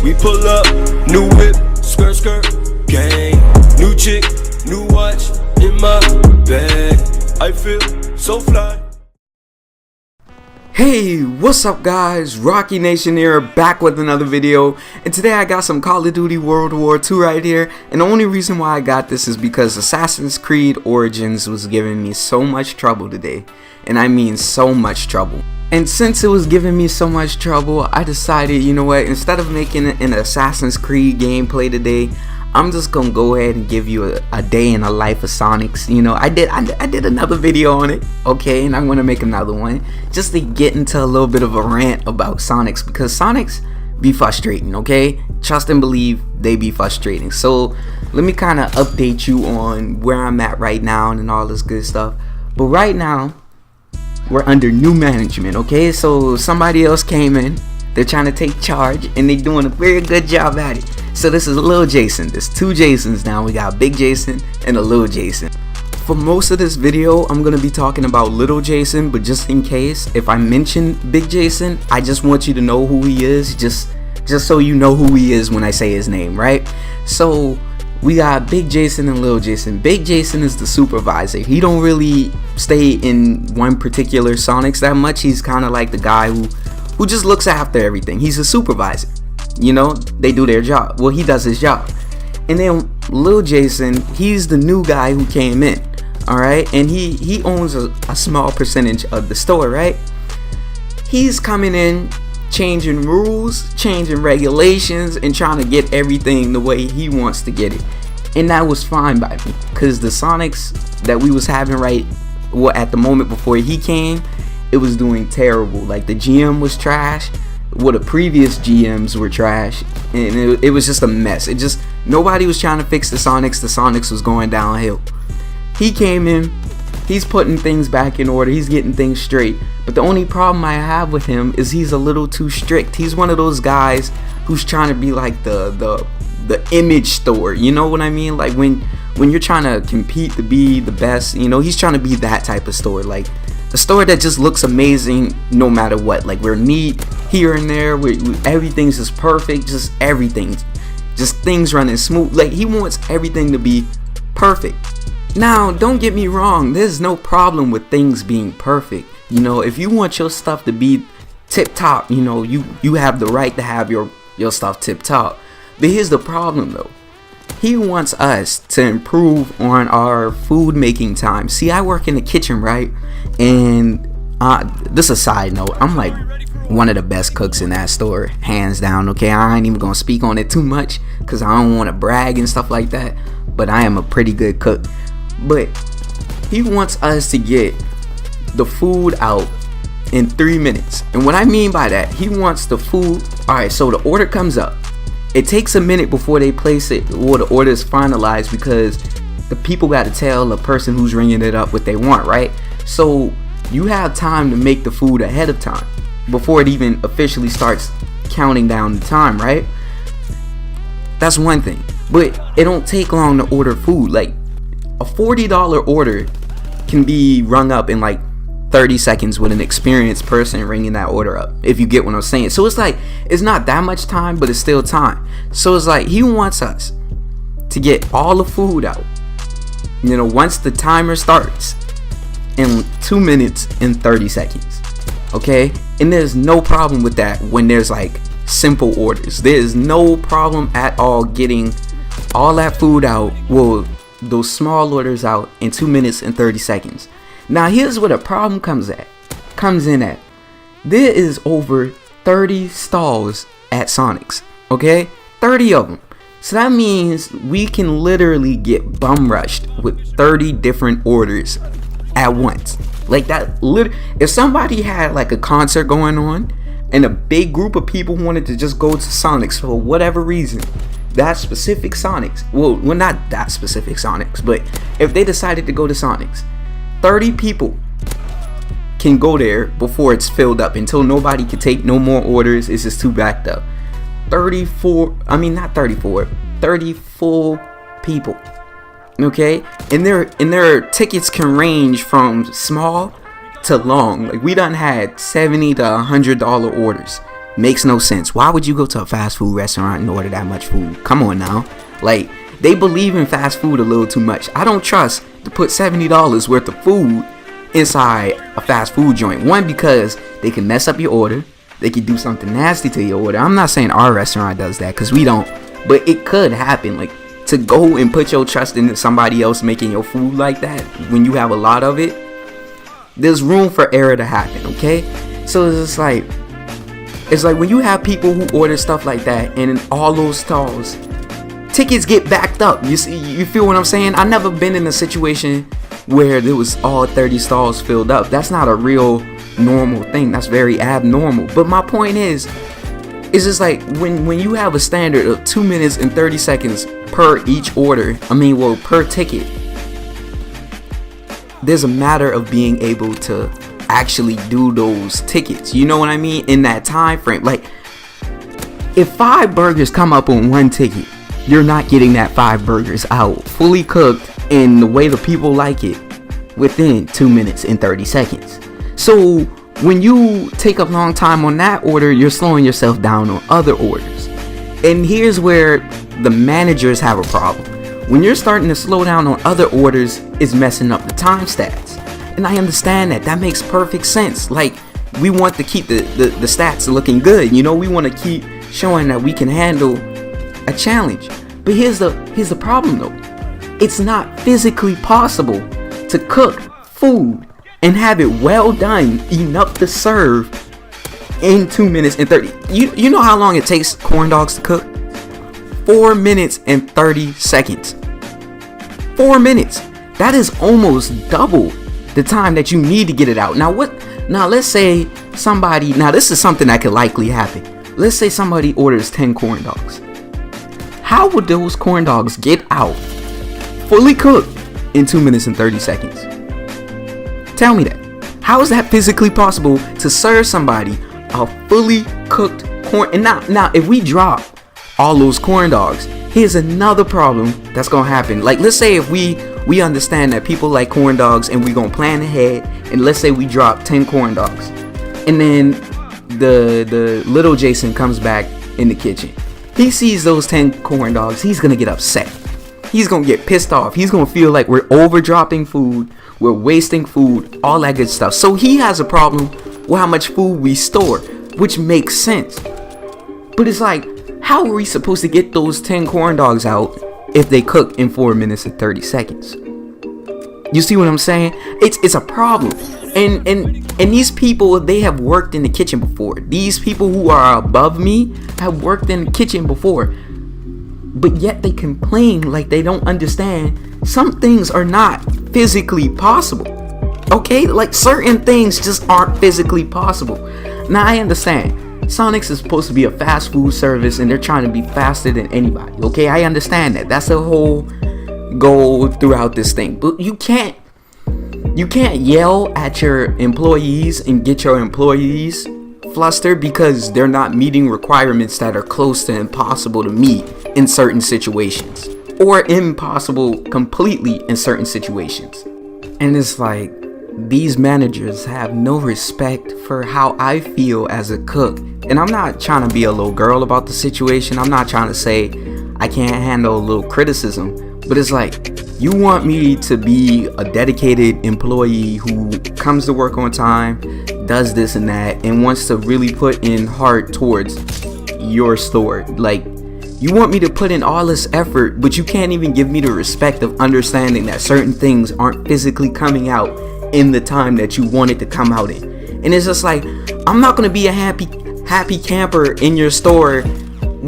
We pull up, new whip, skirt, skirt, gang. New chick, new watch in my bag. I feel so fly. Hey, what's up guys? Rocky Nation here, back with another video, and today I got some Call of Duty World War II right here, and the only reason why I got this is because Assassin's Creed Origins was giving me so much trouble today, and I mean so much trouble. And since it was giving me so much trouble, I decided, you know what, instead of making an Assassin's Creed gameplay today, I'm just gonna go ahead and give you a day in the life of Sonics. You know, I did another video on it, okay, and I'm gonna make another one just to get into a little bit of a rant about Sonics, because Sonics be frustrating, okay? Trust and believe, they be frustrating. So let me kind of update you on where I'm at right now and all this good stuff. But right now, we're under new management, okay? So somebody else came in, they're trying to take charge, and they're doing a very good job at it. So this is Lil Jason. There's two Jasons now. We got Big Jason and a Lil Jason. For most of this video, I'm gonna be talking about Little Jason, but just in case, if I mention Big Jason, I just want you to know who he is, just so you know who he is when I say his name, right? So we got Big Jason and Lil Jason. Big Jason is the supervisor. He don't really stay in one particular Sonics that much. He's kind of like the guy who just looks after everything. He's a supervisor. You know, they do their job. Well, he does his job. And then Lil Jason, he's the new guy who came in. Alright, and he owns a small percentage of the store, right? He's coming in, changing rules, changing regulations, and trying to get everything the way he wants to get it. And that was fine by me, because the Sonics that we was having at the moment before he came, it was doing terrible. Like, the GM was trash. Well, the previous GMs were trash, and it was just a mess. Nobody was trying to fix the Sonics was going downhill. He came in, he's putting things back in order, he's getting things straight, but the only problem I have with him is he's a little too strict. He's one of those guys who's trying to be like the image store, you know what I mean? Like when you're trying to compete to be the best, you know, he's trying to be that type of store, like a store that just looks amazing no matter what. Like, we're neat here and there, everything's just perfect, just everything, just things running smooth. Like, he wants everything to be perfect. Now, don't get me wrong, there's no problem with things being perfect. You know, if you want your stuff to be tip top, you know, you have the right to have your stuff tip top. But here's the problem though. He wants us to improve on our food making time. See, I work in the kitchen, right? And this is a side note, I'm like one of the best cooks in that store, hands down, okay? I ain't even gonna speak on it too much because I don't want to brag and stuff like that, but I am a pretty good cook. But he wants us to get the food out in 3 minutes. And what I mean by that, he wants the food, alright, so the order comes up. It takes a minute before they place it or the order is finalized, because the people got to tell the person who's ringing it up what they want, right? So you have time to make the food ahead of time before it even officially starts counting down the time, right? That's one thing. But it don't take long to order food. Like, a $40 order can be rung up in like 30 seconds with an experienced person ringing that order up, if you get what I'm saying. So it's like, it's not that much time, but it's still time. So it's like, he wants us to get all the food out, you know, once the timer starts, in 2 minutes and 30 seconds, okay? And there's no problem with that when there's like simple orders. There's no problem at all getting all that food out, well, those small orders out in 2 minutes and 30 seconds. Now here's where the problem comes in at. There is over 30 stalls at Sonics, okay? 30 of them. So that means we can literally get bum rushed with 30 different orders at once. Like that, if somebody had like a concert going on and a big group of people wanted to just go to Sonics for whatever reason, that specific Sonics, well not that specific Sonics, but if they decided to go to Sonics, 30 people can go there before it's filled up, until nobody can take no more orders. It's just too backed up. 34 full people, okay? And their tickets can range from small to long. Like, we done had $70 to $100 orders Makes no sense. Why would you go to a fast food restaurant and order that much food? Come on now. Like, they believe in fast food a little too much. I don't trust to put $70 worth of food inside a fast food joint. One, because they can mess up your order. They could do something nasty to your order. I'm not saying our restaurant does that, because we don't. But it could happen. Like, to go and put your trust in somebody else making your food like that, when you have a lot of it, there's room for error to happen, okay? So it's like when you have people who order stuff like that, and in all those stalls, tickets get backed up. You see, you feel what I'm saying? I've never been in a situation where there was all 30 stalls filled up. That's not a real normal thing. That's very abnormal. But my point is, it's just like when you have a standard of 2 minutes and 30 seconds per each order, per ticket, there's a matter of being able to actually do those tickets. You know what I mean? In that time frame. Like, if 5 burgers come up on one ticket, you're not getting that 5 burgers out fully cooked in the way the people like it within 2 minutes and 30 seconds. So when you take a long time on that order, you're slowing yourself down on other orders. And here's where the managers have a problem. When you're starting to slow down on other orders, it's messing up the time stats. And I understand that. That makes perfect sense. Like, we want to keep the stats looking good. You know, we want to keep showing that we can handle a challenge. But here's the problem though. It's not physically possible to cook food and have it well done enough to serve in 2 minutes and 30. You know how long it takes corn dogs to cook? 4 minutes and 30 seconds. 4 minutes. That is almost double the time that you need to get it out. Now let's say somebody, this is something that could likely happen. Let's say somebody orders 10 corn dogs. How would those corn dogs get out fully cooked in 2 minutes and 30 seconds? Tell me that. How is that physically possible to serve somebody a fully cooked corn? And now if we drop all those corn dogs, here's another problem that's gonna happen. Like, let's say if we understand that people like corn dogs and we gonna plan ahead, and let's say we drop 10 corn dogs, and then the little Jason comes back in the kitchen. He sees those 10 corn dogs, he's gonna get upset. He's gonna get pissed off. He's gonna feel like we're over dropping food, we're wasting food, all that good stuff. So he has a problem with how much food we store, which makes sense. But it's like, how are we supposed to get those 10 corn dogs out if they cook in 4 minutes and 30 seconds? You see what I'm saying? It's a problem. And these people, they have worked in the kitchen before. These people who are above me have worked in the kitchen before. But yet they complain like they don't understand some things are not physically possible. Okay? Like, certain things just aren't physically possible. Now, I understand. Sonics is supposed to be a fast food service and they're trying to be faster than anybody. Okay? I understand that. That's the whole goal throughout this thing. But you can't yell at your employees and get your employees flustered because they're not meeting requirements that are close to impossible to meet in certain situations, or impossible completely in certain situations. And it's like, these managers have no respect for how I feel as a cook. And I'm not trying to be a little girl about the situation. I'm not trying to say I can't handle a little criticism. But it's like, you want me to be a dedicated employee who comes to work on time, does this and that, and wants to really put in heart towards your store. Like, you want me to put in all this effort, but you can't even give me the respect of understanding that certain things aren't physically coming out in the time that you want it to come out in. And it's just like, I'm not going to be a happy camper in your store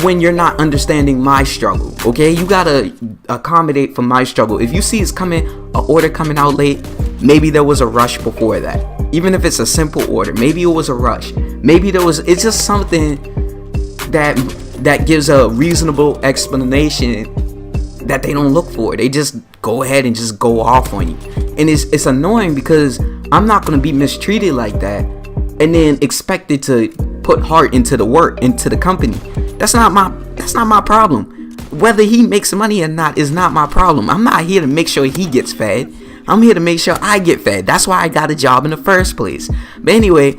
when you're not understanding my struggle. Okay, you gotta accommodate for my struggle. If you see it's coming, an order coming out late, maybe there was a rush before that. Even if it's a simple order, maybe it was a rush. Maybe it's just something that gives a reasonable explanation that they don't look for. They just go ahead and just go off on you. And it's annoying because I'm not gonna be mistreated like that and then expected to put heart into the work, into the company. That's not my problem. Whether he makes money or not is not my problem. I'm not here to make sure he gets fed. I'm here to make sure I get fed. That's why I got a job in the first place. But anyway,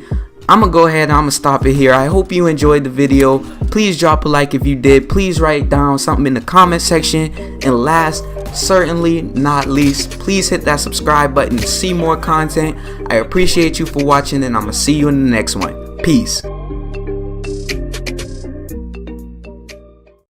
I'm gonna go ahead and I'm gonna stop it here. I hope you enjoyed the video. Please drop a like if you did. Please write down something in the comment section. And last, certainly not least, please hit that subscribe button to see more content. I appreciate you for watching, and I'm gonna see you in the next one. Peace.